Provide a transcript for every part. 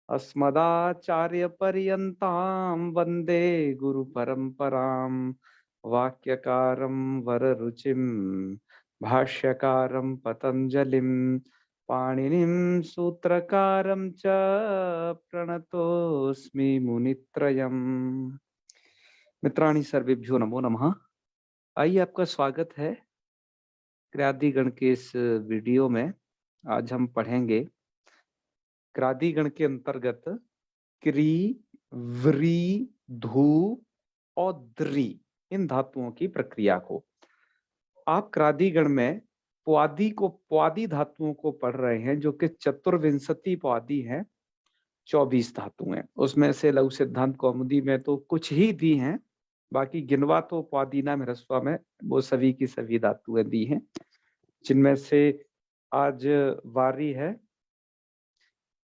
अस्मदाचार्यपर्यन्तां वन्दे गुरुपरम्परां वाक्यकारं वररुचिं भाष्यकारं पतञ्जलिं पाणिनिं सूत्रकारं च प्रणतोऽस्मि मुनित्रयम्। मित्राणि सर्वेभ्यो नमो नमः। आइए, आपका स्वागत है क्रियादिगण के इस वीडियो में। आज हम पढ़ेंगे क्रियादिगण के अंतर्गत क्री, व्री, धू और द्री, इन धातुओं की प्रक्रिया को। आप क्रादिगण में पुआदी धातुओं को पढ़ रहे हैं, जो कि चतुर्विंशति पुआदी हैं, 24 धातुएं। उसमें से लघु सिद्धांत कौमुदी में तो कुछ ही दी हैं, बाकी गिनवा तो पुआदीनाम ह्रस्वा में वो सभी की सभी धातुएं दी हैं, जिनमें से आज वारी है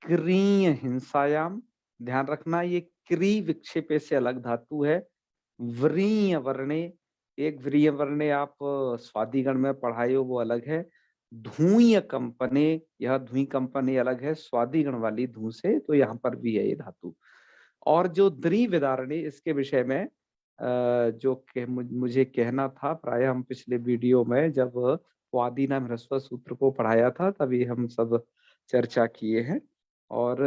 क्रीय हिंसायाम। ध्यान रखना, ये क्री विक्षेपे से अलग धातु है। व्रीय वर्णे, एक व्रीय वर्णे आप स्वादिगण में पढ़ाए हो, वो अलग है। धूय कंपने, यह धुई कंपने अलग है स्वादिगण वाली धू से, तो यहाँ पर भी है ये धातु। और जो द्विविदारणे, इसके विषय में जो मुझे कहना था, प्राय हम पिछले वीडियो में जब वादीनाम ह्रस्व सूत्र को पढ़ाया था तभी हम सब चर्चा किए हैं। और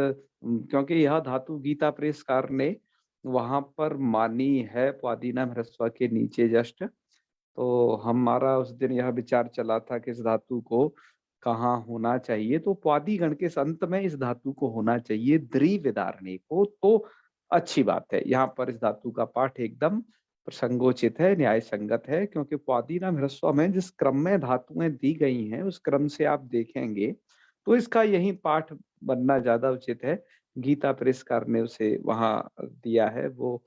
क्योंकि यह धातु गीता प्रेसकार ने वहां पर मानी है वादीनाम ह्रस्व के नीचे जस्ट, तो हमारा उस दिन यह विचार चला था कि इस धातु को कहाँ होना चाहिए, तो प्वादी गण के संत में इस धातु को होना चाहिए द्विविदारणे को, तो अच्छी बात है। यहाँ पर इस धातु का पाठ एकदम प्रसंगोचित है, न्याय संगत है, क्योंकि प्वादीनाम ह्रस्व में जिस क्रम में धातुएं दी गई हैं उस क्रम से आप देखेंगे तो इसका यही पाठ बनना ज्यादा उचित है। गीता प्रेसकार ने उसे वहां दिया है, वो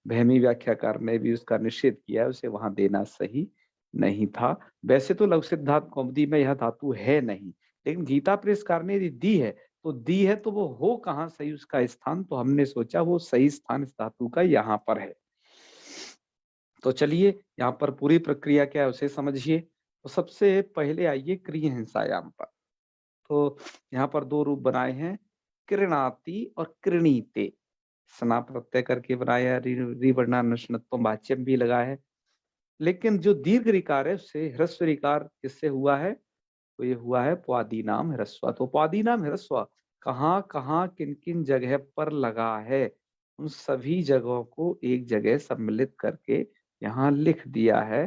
भैमी व्याख्याकार ने भी उसका निषेध किया है, उसे वहां देना सही नहीं था। वैसे तो लघु सिद्धांत कौमुदी में यह धातु है नहीं, लेकिन गीता प्रेसकार ने यदि दी है तो वो हो कहाँ सही उसका स्थान, तो हमने सोचा वो सही स्थान इस धातु का यहाँ पर है। तो चलिए, यहाँ पर पूरी प्रक्रिया क्या है उसे समझिए। तो सबसे पहले आइए क्रिय हिंसायाम पर। तो यहाँ पर दो रूप बनाए हैं, कृणाति और कृणीते। स्ना प्रत्यय करके बनाया है, रिवर्णानुष्णत्वम वाच्यम भी लगा है। लेकिन जो दीर्घ ऋकार है उससे ह्रस्व ऋकार किससे हुआ है, तो ये हुआ है प्वादीनाम ह्रस्व। तो प्वादीनाम ह्रस्व कहाँ कहाँ किन किन जगह पर लगा है, उन सभी जगहों को एक जगह सम्मिलित करके यहाँ लिख दिया है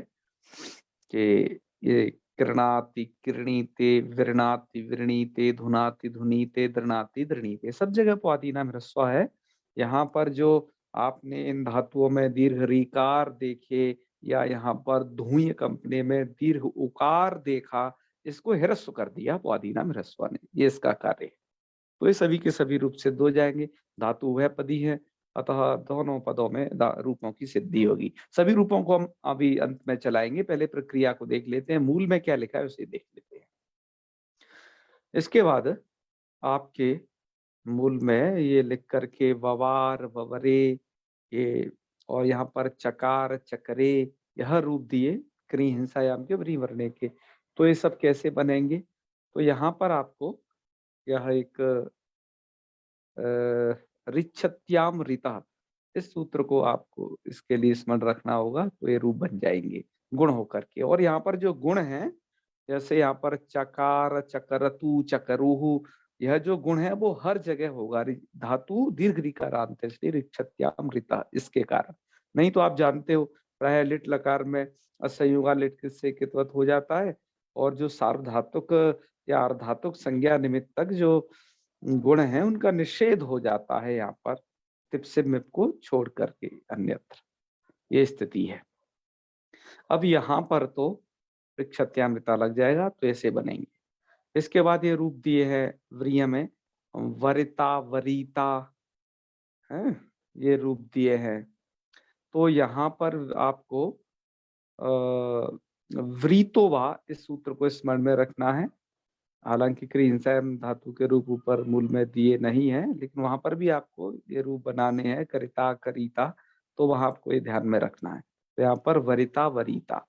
कि ये कृणाति कृणीते, विरणाति विरणीते, धुनाति धुनीते, दृणाति दृणीते, सब जगह प्वादीनाम ह्रस्व है। यहाँ पर जो आपने इन धातुओं में दीर्घ रीकार देखे या यहाँ पर धुई कंपनी में दीर्घ उकार देखा, इसको ह्रस्व कर दिया प्वादीनाम ह्रस्व ने, ये इसका कार्य है। तो ये सभी के सभी रूप सिद्ध हो जाएंगे। धातु वह पदी है, अतः दोनों पदों में रूपों की सिद्धि होगी। सभी रूपों को हम अभी अंत में चलाएंगे, पहले प्रक्रिया को देख लेते हैं, मूल में क्या लिखा है उसे देख लेते हैं। इसके बाद आपके मूल में ये लिख करके ववार ववरे ये, और यहाँ पर चकार चकरे, यह रूप दिए क्री हिंसायाम के वरी वर्णे के। तो ये सब कैसे बनेंगे, तो यहाँ पर आपको यह एक रिच्छत्याम ऋता, इस सूत्र को आपको इसके लिए स्मरण रखना होगा, तो ये रूप बन जाएंगे गुण होकर के। और यहाँ पर जो गुण है, जैसे यहाँ पर चकार चकरतु चकरुहु, यह जो गुण है वो हर जगह होगा। धातु दीर्घ ऋकारांत है, इसलिए रिच्छत्याम ऋता, इसके कारण। नहीं तो आप जानते हो प्राय लिट लकार में असंयुगा लिट किससे कितवत हो जाता है, और जो सार्वधातुक या अर्धातुक संज्ञा निमित्तक जो गुण है उनका निषेध हो जाता है यहाँ पर तिप से मिप को छोड़ करके अन्यत्र, ये स्थिति है। अब यहाँ पर तो क्षत्यामृता लग जाएगा, तो ऐसे बनेंगे। इसके बाद ये रूप दिए है व्रिय में, वरिता वरीता है, ये रूप दिए हैं। तो यहाँ पर आपको व्रीतोवा, इस सूत्र को स्मरण में रखना है। हालांकि क्रियंसायम धातु के रूप ऊपर मूल में दिए नहीं है, लेकिन वहां पर भी आपको ये रूप बनाने हैं, करिता करीता, तो वहां आपको ये ध्यान में रखना है। तो यहाँ पर वरिता वरीता,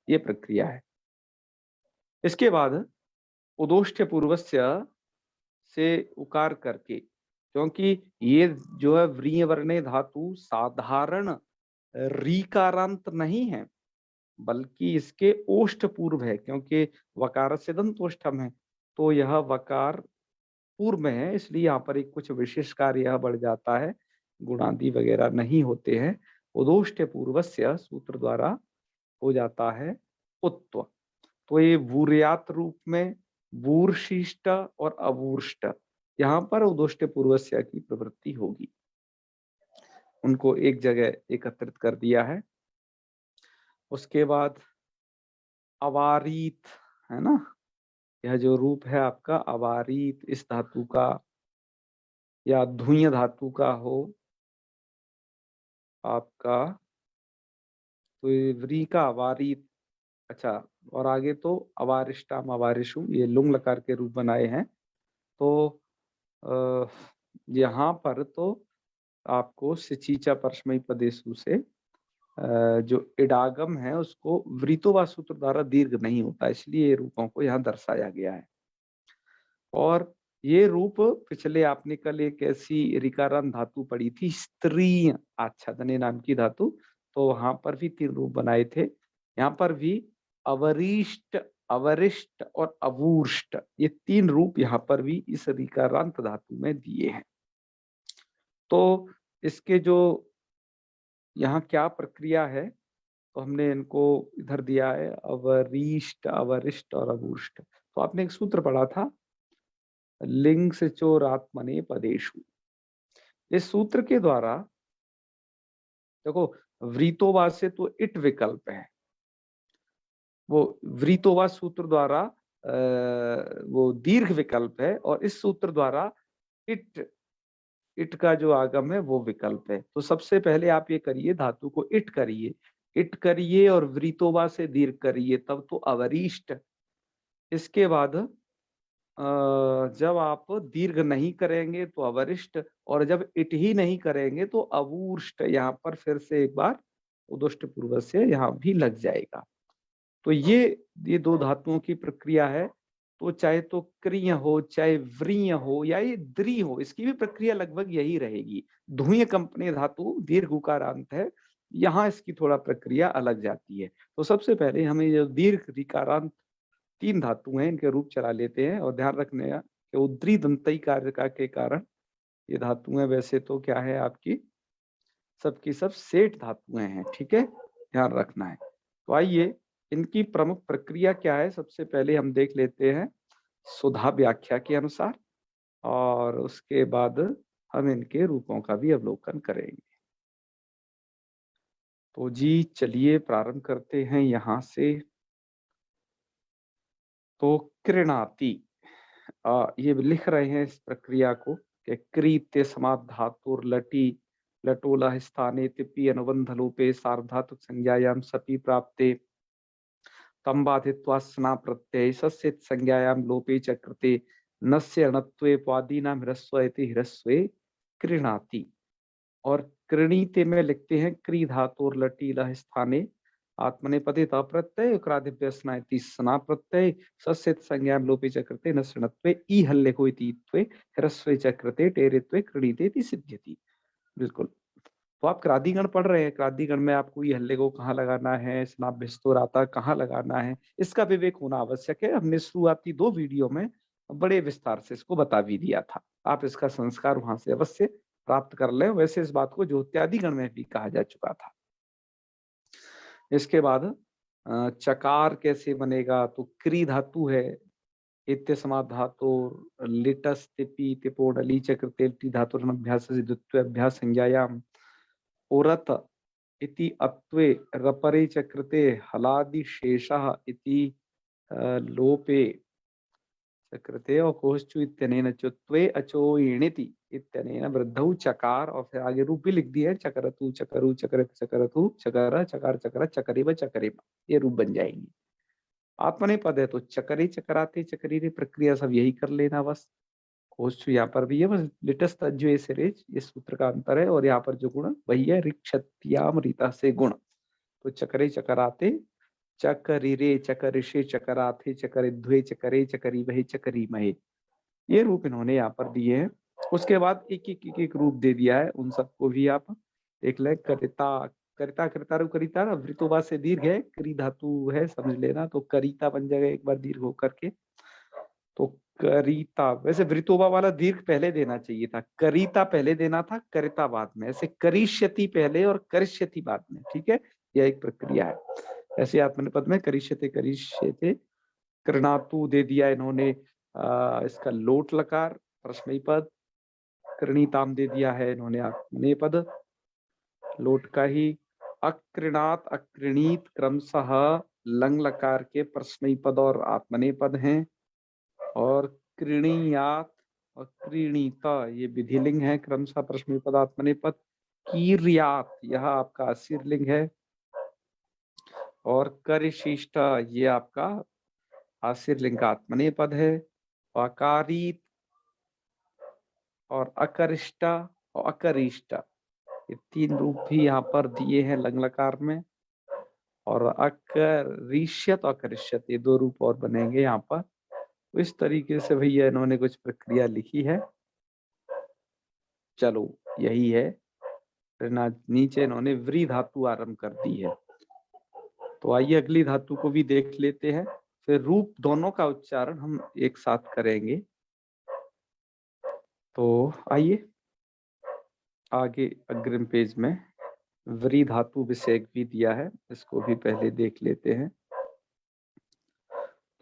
ये प्रक्रिया है। इसके बाद उदोष्ठ पूर्वस्य से उकार करके, क्योंकि ये जो है व्रीय वर्णे धातु साधारण रीकारांत नहीं है, बल्कि इसके ओष्ठ पूर्व है, क्योंकि वकार से दंतोष्ठम है, तो यह वकार पूर्व में है, इसलिए यहाँ पर एक कुछ विशेष कार्य यह बढ़ जाता है, गुणादि वगैरह नहीं होते हैं। उदोष्ट पूर्वस्य सूत्र द्वारा हो जाता है उत्व। तो ये वूर्यात रूप में वूर्शिष्ट और अवूर्ष्ट, यहाँ पर उदोष्ट पूर्वस्य की प्रवृत्ति होगी। उनको एक जगह एकत्रित कर दिया है। उसके बाद अवारीत है ना, यह जो रूप है आपका अवारीत, इस धातु का या धुय धातु का हो आपका, तो ये व्री का अवारीत। अच्छा, और आगे तो अवारिष्टाम अवारिशु, ये लुंग लकार के रूप बनाए हैं। तो यहाँ पर तो आपको सिचीचा परस्मई पदेशु से जो इडागम है उसको वृतोवा सूत्र द्वारा दीर्घ नहीं होता, इसलिए ये रूपों को यहाँ दर्शाया गया है। और ये रूप पिछले आपने कल एक ऐसी रिकारांत धातु पढ़ी थी, स्त्री आच्छादने नाम की धातु, तो वहां पर भी 3 रूप बनाए थे। यहाँ पर भी अवरिष्ट, अवरिष्ट और अवूर्ष्ट, ये 3 रूप यहाँ पर भी इस रिकारांत धातु में दिए हैं। तो इसके जो यहाँ क्या प्रक्रिया है, तो हमने इनको इधर दिया है, अवरिष्ट, अवरिष्ट और अवूर्ष्ट। तो आपने एक सूत्र पढ़ा था, लिंग से चोरात्मने पदेशु। इस सूत्र के द्वारा देखो, वृतोवा से तो इट विकल्प है, वो वृतोवा सूत्र द्वारा वो दीर्घ विकल्प है, और इस सूत्र द्वारा इट, इट का जो आगम है वो विकल्प है। तो सबसे पहले आप ये करिए, धातु को इट करिए, इट करिए और वृतोवा से दीर्घ करिए, तब तो अवरिष्ट। इसके बाद जब आप दीर्घ नहीं करेंगे तो अवरिष्ट, और जब इट ही नहीं करेंगे तो अवूर्ष्ट। यहाँ पर फिर से एक बार उदुष्ट पूर्व से यहाँ भी लग जाएगा। तो ये 2 धातुओं की प्रक्रिया है। तो चाहे तो क्रिय हो, चाहे व्रीय हो, या ये द्री हो, इसकी भी प्रक्रिया लगभग यही रहेगी। धुय कंपनी धातु दीर्घ उकारांत है, यहाँ इसकी थोड़ा प्रक्रिया अलग जाती है। तो सबसे पहले हमें जो दीर्घ रिकारांत 3 धातु हैं, इनके रूप चला लेते हैं। और ध्यान रखने का कि उद्री दंतई कार्य के कारण ये धातुएं वैसे तो क्या है आपकी, सबकी सब सेठ धातुएं हैं, ठीक है, ध्यान रखना है। तो आइए इनकी प्रमुख प्रक्रिया क्या है, सबसे पहले हम देख लेते हैं सुधा व्याख्या के अनुसार, और उसके बाद हम इनके रूपों का भी अवलोकन करेंगे। तो जी चलिए प्रारंभ करते हैं यहाँ से। तो कृणाति, ये लिख रहे हैं इस प्रक्रिया को कि क्रीत्य समाद धातुर लटी लटोला स्थाने तिपि अनुबंध लोपे सार्वधातुक संज्ञायाम सपि प्राप्ते तम बाधित्वा स्ना प्रत्यय सस्येत संज्ञायाम लोपे च कृते नस्य अणत्वे पादीनाम ह्रस्व इति ह्रस्वे कृणाति। और कृणीते में लिखते हैं क्री धातुर लटी लह स्थाने आत्मनेपदे त प्रत्यय क्रादिभ्य स्ना इति स्ना प्रत्यय सस्येत संज्ञायाम लोपे च कृते नस्य अणत्वे ई हल्लेको इति त्वे ह्रस्वे च कृते टेरित्वे कृणीते इति सिद्ध्यति। बिल्कुल। तो आप क्रादिगण पढ़ रहे हैं, क्रादिगण में आपको ये हल्ले को कहाँ लगाना है, स्नाप भिस्तोराता कहाँ लगाना है, इसका विवेक होना आवश्यक है। हमने शुरुआती 2 वीडियो में बड़े विस्तार से इसको बता भी दिया था। आप इसका संस्कार वहां से अवश्य प्राप्त कर लें। वैसे इस बात को ज्योत्यादि गण में भी कहा जा चुका था। इसके बाद चकार कैसे बनेगा, तो क्री धातु है, इत्य समाद धातु लिटस तिपि तिपोडली चक्र तेल्टी धातु अभ्यास से द्वितीय अभ्यास संज्ञायाम उरत इति अत्वे रपरे च कृते हलादि शेषः इति लोपे च कृते और कोश्चु इत्यनेन चुत्वे अचो इणिति इत्यनेन वृद्धौ चकार, और फिर आगे रूप भी लिख दिया है, चकरतु चकरु चकरत चकरतु चकर चकार चकर चकरेव चकरेव, ये रूप बन जाएंगी। आत्मने पद है तो चकरे चकराते चकरीरे, प्रक्रिया सब यही कर लेना बस। कोश्चु यहाँ पर भी है, बस लिटस तज्जो सिरेज, ये सूत्र का अंतर है। और यहाँ पर जो गुण वही है, ऋक्षत्याम रीता से गुण। तो चकरे चकराते चकरिरे चकरिषे चकराथे चकरिध्वे चकरे चकरी वहे चकरी महे, ये रूप इन्होंने यहाँ पर दिए हैं। उसके बाद एक रूप दे दिया है, उन सबको भी आप देख लें। करिता, करिता करिता रू करिता ना, वृतोबा से दीर्घ है, क्री धातु है, समझ लेना, तो करिता बन जाएगा एक बार दीर्घ होकर के। तो करिता, वैसे वृतोबा वाला दीर्घ पहले देना चाहिए था, करिता पहले देना था, करिता बाद में, ऐसे करिष्यति पहले और करिष्यति बाद में, ठीक है, यह एक प्रक्रिया है। ऐसे आत्मनेपद में करिष्यते करिष्यते, कृणातु दे दिया इन्होंने इसका लोट लकार प्रश्नई पद, कृणीताम दे दिया है इन्होंने आत्मनेपद लोट का ही, अकृणात अकृणीत क्रमशः लंग लकार के प्रश्नई पद और आत्मनेपद हैं, और कृणीयात और कृणीता ये विधिलिंग है क्रमशः प्रश्नई पद आत्मनेपद, कीर्यात यह आपका आशीर्लिंग है, और करिशिष्ट ये आपका आशीर्लिंग का आत्मनेपद है, अकारित और अकरिष्ट और अकरिष्ट ये तीन रूप भी यहाँ पर दिए हैं लंग लकार में, और अकरिष्यत और अकरिष्यत ये दो रूप और बनेंगे यहाँ पर। इस तरीके से भैया इन्होंने कुछ प्रक्रिया लिखी है। चलो यही है, नीचे इन्होंने व्री धातु आरंभ कर दी है। तो आइए अगली धातु को भी देख लेते हैं, फिर रूप दोनों का उच्चारण हम एक साथ करेंगे। तो आइए आगे अग्रिम पेज में व्री धातु विषयक भी दिया है, इसको भी पहले देख लेते हैं।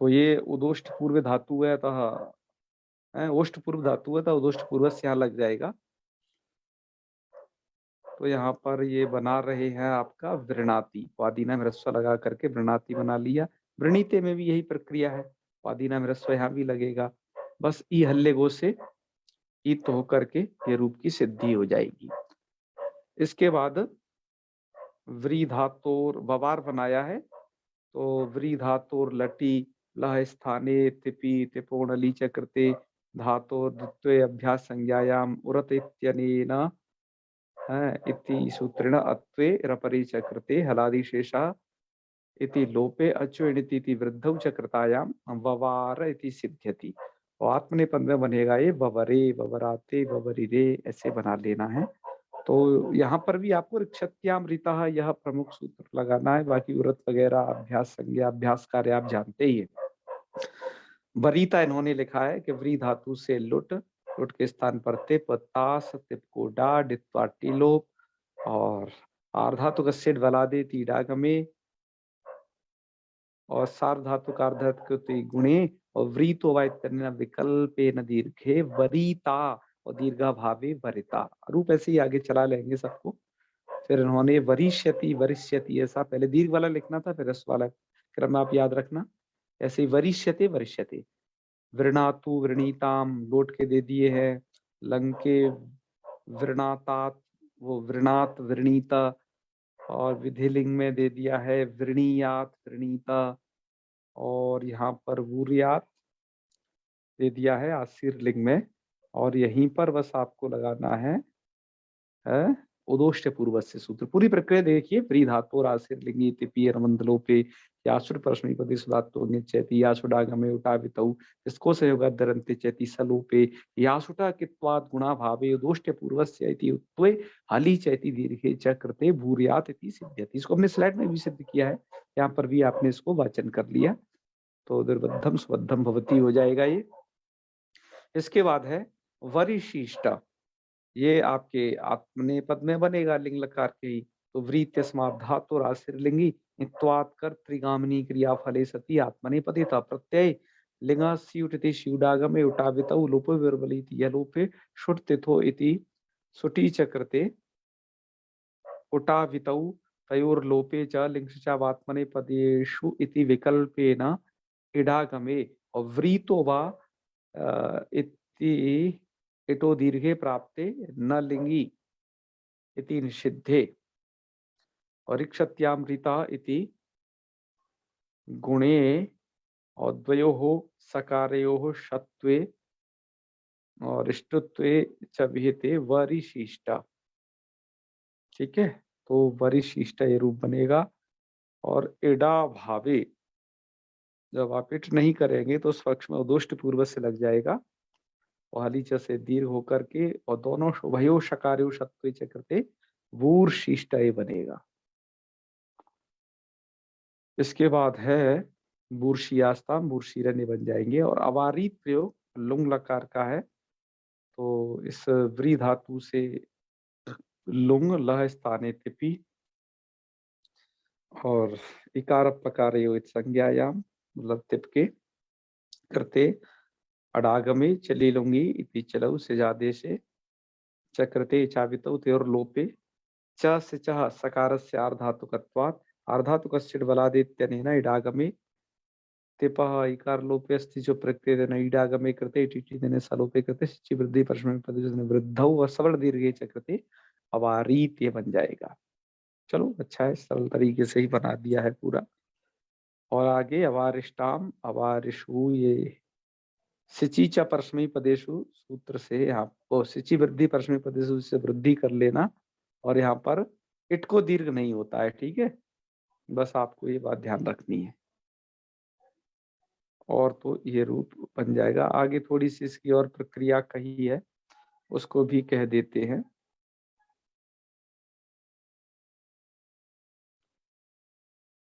तो ये उदोष्ट पूर्व धातु है, अतः ओष्ट पूर्व धातु है, तो उदोष्ट पूर्व से यहाँ लग जाएगा। तो यहाँ पर ये बना रहे हैं आपका वृणाति, वादीना में ह्रस्व लगा करके वृणाति बना लिया। वृणीते में भी यही प्रक्रिया है, वादीना में ह्रस्व यहाँ भी लगेगा, बस ई हल्ले गो से ईत होकर के ये रूप की सिद्धि हो जाएगी। इसके बाद व्री धातोर बवार बनाया है, तो व्री धातोर लटी लह स्थाने तिपि तिपोणली चक्रते धातोर द्वित्वे अभ्यास संज्ञायाम उरत इत्यनेन इति सूत्रेण अत्वे रपरि चक्रते हलादिशेषा इति लोपे अचुणिति वृद्धौ चक्रतायाम ववार इति सिद्ध्यति। तो आत्मनेपद में बनेगा ये ववरे ववराते ववरिरे, ऐसे बना लेना है। तो यहाँ पर भी आपको ऋक्षत्याम ऋतः यह प्रमुख सूत्र लगाना है, बाकी उरत वगैरह अभ्यास संज्ञा अभ्यास कार्य आप जानते ही है। वरीता इन्होंने लिखा है कि व्री धातु से लुट, लुट के स्थान पर तिप तास तिप को डा डित्वा टिलोप, और आर्धातु का सेठ वलादे तीडागमे, और सार्वधातु का अर्धातु गुणे, और व्रीतो विकल्पे न दीर्घे वरीता और दीर्घा भावे वरिता, रूप ऐसे ही आगे चला लेंगे सबको। फिर इन्होंने वरिष्यति वरिष्यति, ऐसा पहले दीर्घ वाला लिखना था, फिर रस वाला क्रम आप याद रखना, ऐसे ही वरिष्यते वरिष्यते। वृणातु वृणीताम लोट के दे दिए हैं, लंके वृणातात वो वृणात वृणीता, और विधिलिंग में दे दिया है वृणीयात वृणीता, और यहाँ पर वूर्यात दे दिया है आशीर्लिंग में, और यहीं पर बस आपको लगाना है उदोष्ट पूर्वस्य सूत्र। पूरी प्रक्रिया देखिए, व्री धातु और आशीर्लिंगी तिपी रमंदलोपे यासुर प्रश्नपति सुधातो निचेति यासुडागमे उटावितौ इसको से होगा दरंते चेति सलोपे यासुटा कित्वाद गुणा भावे उदोष्ट पूर्वस्य इति उत्वे हली चेति दीर्घे च कृते भूर्यात इति सिद्ध्यति। इसको हमने स्लाइड में भी सिद्ध किया है, यहाँ पर भी आपने इसको वाचन कर लिया, तो दुर्बद्धम सुबद्धम भवती हो जाएगा ये। इसके बाद है वरिशिष्ट, ये आपके आत्मनेपद में बनेगा लिंग लकार के ही। तो व्रीत्यस्मात् धातु और आशीर्लिंगी इत्वात् कर त्रिगामिनी क्रिया फले सति आत्मनेपदे था प्रत्यय लिंगा स्युटते स्युडागमे उटावितौ लोपो विर्बलिति यलोपे शुट तिथो इति सुटी चक्रते उटावितौ तयोर्लोपे च लिंगश्चावात्मनेपदेषु इति विकल्पेन इडागमे, और व्रीतो वा इति इतो दीर्घे प्राप्ते न लिंगी इति निषिद्धे, और ऋक्षत्यामृता इति गुणे और द्वयोः सकारयोः षत्वे और इष्टत्वे च विहिते वरिशिष्टा। ठीक है, तो वरिशिष्टा ये रूप बनेगा, और इडा भावे जब आप इट नहीं करेंगे तो उस पक्ष में उदोष्ट पूर्व से लग जाएगा, और हलीच से दीर्घ होकर के और दोनों उभयो शकार्यो शत्वे च कृते वूर्शिष्टय बनेगा। इसके बाद है बूर्शियास्ताम, बूर्शीरण्य बन जाएंगे। और अवारीत प्रयोग लुंग लकार का है, तो इस व्री धातु से लुंग लह स्थाने तिपि और इकार पकार संज्ञायाम मतलब तिप के करते अडागमे चली लुंगी इति चलऊ से जादे से चक्रते चावितौ त्योर लोपे च से चह सकारस्य आर्धातुकत्वात् आर्धातुकस्य बलादित्यनेन इडागमे तिपः इकार लोपे अस्ति जो प्रत्यय इडागमे कृते इति देने सलोपे कृते सिचि वृद्धि परस्मै पदजन वृद्धौ व सवर्ण दीर्घे च कृते अवारीत ये बन जाएगा। चलो अच्छा है, सरल तरीके से ही बना दिया है पूरा। और आगे अवारिष्टाम अवारिशु, ये सिचिचा परस्मै पदेशु सूत्र से यहाँ को सिचि वृद्धि परस्मै पदेशु से वृद्धि कर लेना, और यहाँ पर इट को दीर्घ नहीं होता है, ठीक है, बस आपको ये बात ध्यान रखनी है। और तो ये रूप बन जाएगा। आगे थोड़ी सी इसकी और प्रक्रिया कही है, उसको भी कह देते हैं।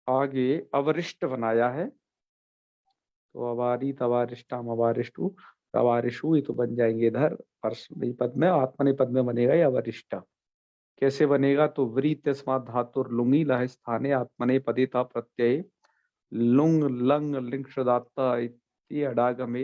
आगे अवरिष्ट बनाया है, तो अवारित अवारिष्टाम अवारिष्टु अवारिशु, ये तो बन जाएंगे इधर पद में, आत्मनेपद में बनेगा ये अवरिष्ट। कैसे बनेगा, तो वृत तस्मात् धातुर लुंगी लह स्थाने आत्मनेपदे ता प्रत्यय लुंग लंग लिंग शदात्ता इति अडागमे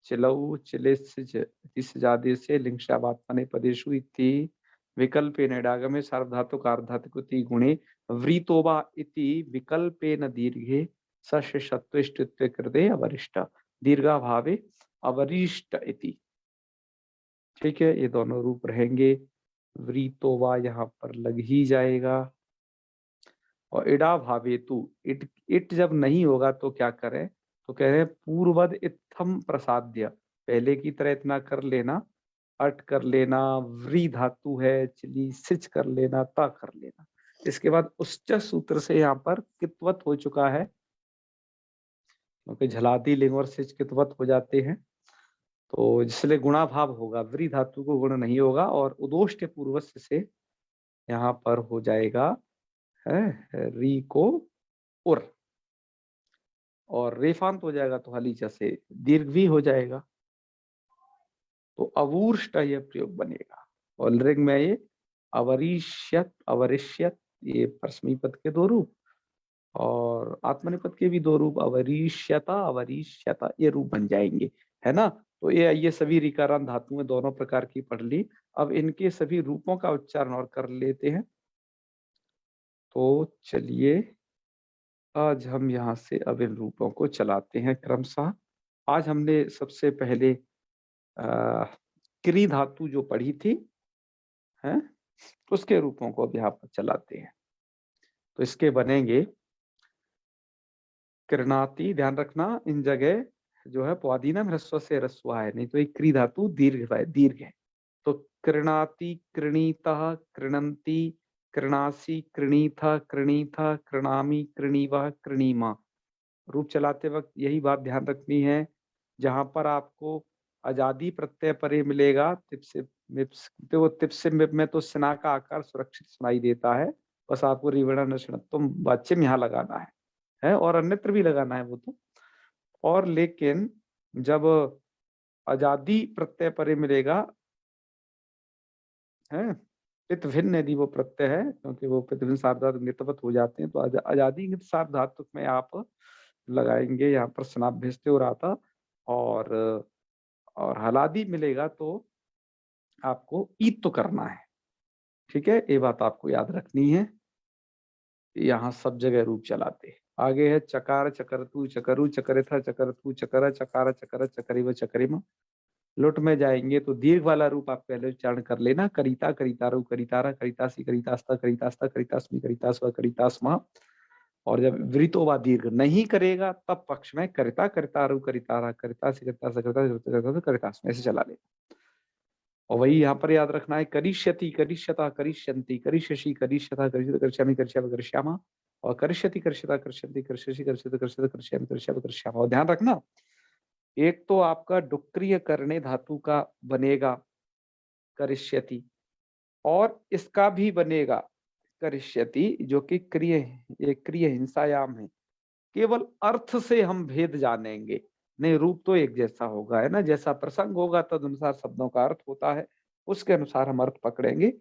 चिलौ चिलिस जादे से लिंगशावात्मनेपदेषु इति विकल्पेन अडागमे सार्वधातुक आर्धातुकति गुणे व्रीतोवा इति विकल्पेन दीर्घे सशत्वष्टित्वे कृते अवरिष्ट दीर्घाभावे अवरिष्ट इति। ठीक है, ये दोनों रूप रहेंगे। व्रीतोवा यहाँ पर लग ही जाएगा। और इडा भावेतु, इट जब नहीं होगा तो क्या करें, तो कह रहे हैं पूर्वद इत्थम प्रसाद्य, पहले की तरह इतना कर लेना, अट कर लेना, व्री धातु है चली सिच कर लेना, ता कर लेना। इसके बाद उच्च सूत्र से यहाँ पर कित्वत हो चुका है, क्योंकि झलादी लिंग और सिच कित्वत हो जाते हैं, तो जिसलिए गुणा भाव होगा, व्री धातु को गुण नहीं होगा। और उदोष्ट पूर्वस्य से यहाँ पर हो जाएगा है री को उर, और रेफांत हो जाएगा तो हलीचा से दीर्घ भी हो जाएगा, तो अवूर्ष्ट यह प्रयोग बनेगा। और लिंग में ये अवरिष्यत अवरिष्यत, ये परस्मै पद के दो रूप, और आत्मनेपद के भी दो रूप, अवरिष्यता अवरिष्यता, ये रूप बन जाएंगे, है ना। तो ये सभी रिकारांत धातुएं दोनों प्रकार की पढ़ ली। अब इनके सभी रूपों का उच्चारण और कर लेते हैं। तो चलिए आज हम यहाँ से अब इन रूपों को चलाते हैं क्रमशः। आज हमने सबसे पहले क्री धातु जो पढ़ी थी हैं, उसके रूपों को अब यहाँ पर चलाते हैं। तो इसके बनेंगे कृणाति, ध्यान रखना इन जगह जो है पवादीना में ह्रस्व से ह्रस्व है, नहीं तो एक क्री धातु दीर्घ है। तो कृणाति, कृणीतः, कृणंती, कृणासी, कृणीथा, कृणीथा, कृणामी, कृणीवः, कृणीमा। रूप चलाते वक्त यही बात ध्यान रखनी है, जहां पर आपको आजादी प्रत्यय परे मिलेगा तिप से मिप्स, तो वो तिप से मिप में तो स्ना का आकार सुरक्षित सुनाई देता है, बस आपको रिवर्ण तुम वाच्यम यहाँ लगाना है और अन्यत्र भी लगाना है वो तो। और लेकिन जब आजादी प्रत्यय परे मिलेगा है, पित भिन्न यदि वो प्रत्यय है, क्योंकि वो पित भिन्न सार्वधातुक नितवत हो जाते हैं, तो आजादी सार्वधातुक में आप लगाएंगे यहाँ पर स्नाभ्यस्ते हो रहा था, और हलादी मिलेगा तो आपको ईद तो करना है। ठीक है, ये बात आपको याद रखनी है। यहाँ सब जगह रूप चलाते। आगे है चकार चकरतु चकरु चकरेथा चकरतु चकर चकार चकर चकरिव चकरिम। लुट में जाएंगे तो दीर्घ वाला रूप आप पहले उच्चारण कर लेना, करिता करितारु करितारा करितासी करितास्ता करितास्ता करितास्मी करितास्व करितास्मा। और जब वृतो व दीर्घ नहीं करेगा तब पक्ष में करिता करितारु करितारा करितासी करितासा करितासा करितास्मी, ऐसे चला ले। और वही यहाँ पर याद रखना है, करिष्यति करिष्यता करिष्यन्ति करिष्यसि करिष्यता करिष्यति करिष्यामि करिष्यामि करिष्यामा, और करिष्यति करिष्यता करिष्यन्ति करिष्यसि करिष्यति करिष्यति करिष्यामि करिष्यामि करिष्यामा। और ध्यान रखना एक तो आपका डुक्रिय करणे धातु का बनेगा करिष्यति, और इसका भी बनेगा करिष्यति, जो कि क्रिय हिंसायाम है। केवल अर्थ से हम भेद जानेंगे, नहीं रूप तो एक जैसा होगा, है ना, जैसा प्रसंग होगा तद अनुसार शब्दों का अर्थ होता है, उसके अनुसार हम अर्थ पकड़ेंगे,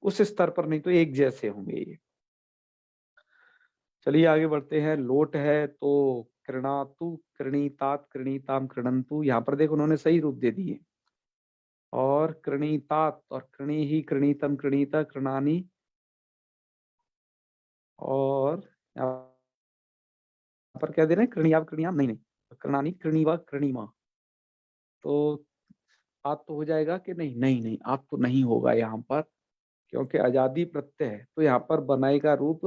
उस स्तर पर नहीं तो एक जैसे होंगे ये। चलिए आगे बढ़ते हैं। लोट है तो कृणातु, कृणीतात, कृणीताम, कृणंतु, यहाँ पर देखो उन्होंने सही रूप दे दिए। और कृणीतात और कृणी ही, कृणीतम, कृणीता, कृणानी, और यहाँ पर क्या दे रहे हैं, कृणियाव, कृणियाम, नहीं नहीं, कृणानी, कृणीवा, कृणीमा। तो आप तो हो जाएगा कि नहीं, नहीं नहीं, आप तो नहीं होगा यहाँ पर, क्योंकि आजादी प्रत्यय है, तो यहाँ पर बनाएगा रूप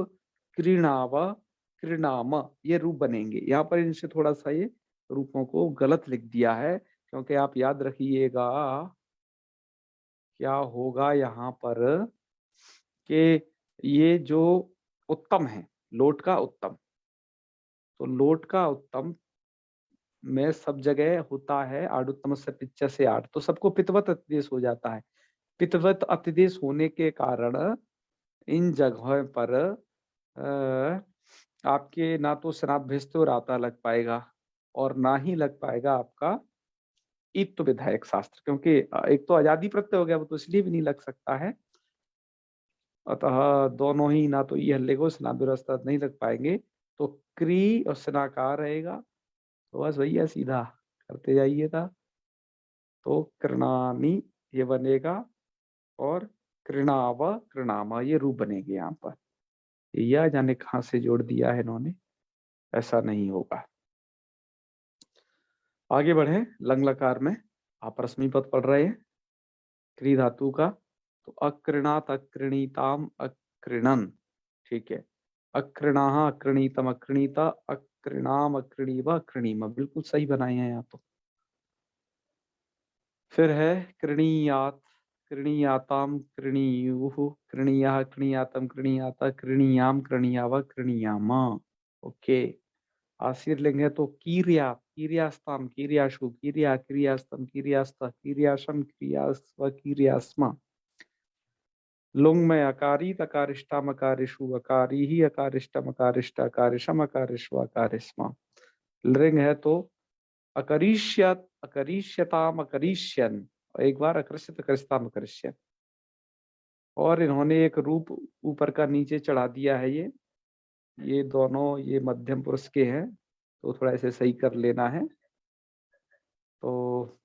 कृणाव, कृणाम, ये रूप बनेंगे। यहाँ पर इनसे थोड़ा सा ये रूपों को गलत लिख दिया है, क्योंकि आप याद रखिएगा क्या होगा यहाँ पर कि ये जो उत्तम है, लोट का उत्तम, तो लोट का उत्तम में सब जगह होता है आडुत्तम से पिच्च से आठ, तो सबको पितवत अतिदेश हो जाता है। पितवत अतिदेश होने के कारण इन जगहों पर आपके ना तो स्नाभ्यस्त और आता लग पाएगा, और ना ही लग पाएगा आपका ईप्त विधायक शास्त्र, क्योंकि एक तो आजादी प्रत्यय हो गया, वो तो इसलिए भी नहीं लग सकता है। अतः दोनों ही, ना तो ये हल्ले को स्नाभ्यवस्था नहीं लग पाएंगे, तो क्री और स्नाकार रहेगा। तो बस भैया सीधा करते जाइएगा, तो कृणानी ये बनेगा, और कृणाव, कृणामा, ये रूप बनेगी यहाँ पर। या जाने कहाँ से जोड़ दिया है इन्होंने, ऐसा नहीं होगा। आगे बढ़े। लंग लकार में आप रश्मि पद पढ़ रहे हैं क्री धातु का, तो अकृणात, अकृणीताम, अकृणन, ठीक है। अकृणा, अकृणीतम, अकृणीता, अकृणाम, अकृणीव, अकृणीम, बिल्कुल सही बनाए हैं यहाँ तो। फिर है कृणीयात, कृणीयाताम, कृणीयुः, कृणीयः, कृणीयातम, कृणीयाता, कृणीयाम, कृणीयाव, कृणीयामा। ओके। आशीर लेंगे तो कीर्या, कीर्यास्ताम, कीर्याशु, कीर्या, क्रियास्तम, कीर्यास्ता, कीर्याशम, क्रियास्व, कीर्यास्मा। लुंग में अकारी, तकारिष्टाम, अकारिषु, अकारी ही, अकारिष्टम, अकारिष्ट, अकारिशम, अकारिष्व, अकारिस्मा। लिंग है तो अकरिष्यत, अकरिष्यताम, अकरिष्यन, और एक बार अकृष्यत, अकृष्यताम, अकरिष्यन। और इन्होंने एक रूप ऊपर का नीचे चढ़ा दिया है, ये दोनों ये मध्यम पुरुष के हैं, तो थोड़ा ऐसे सही कर लेना है। तो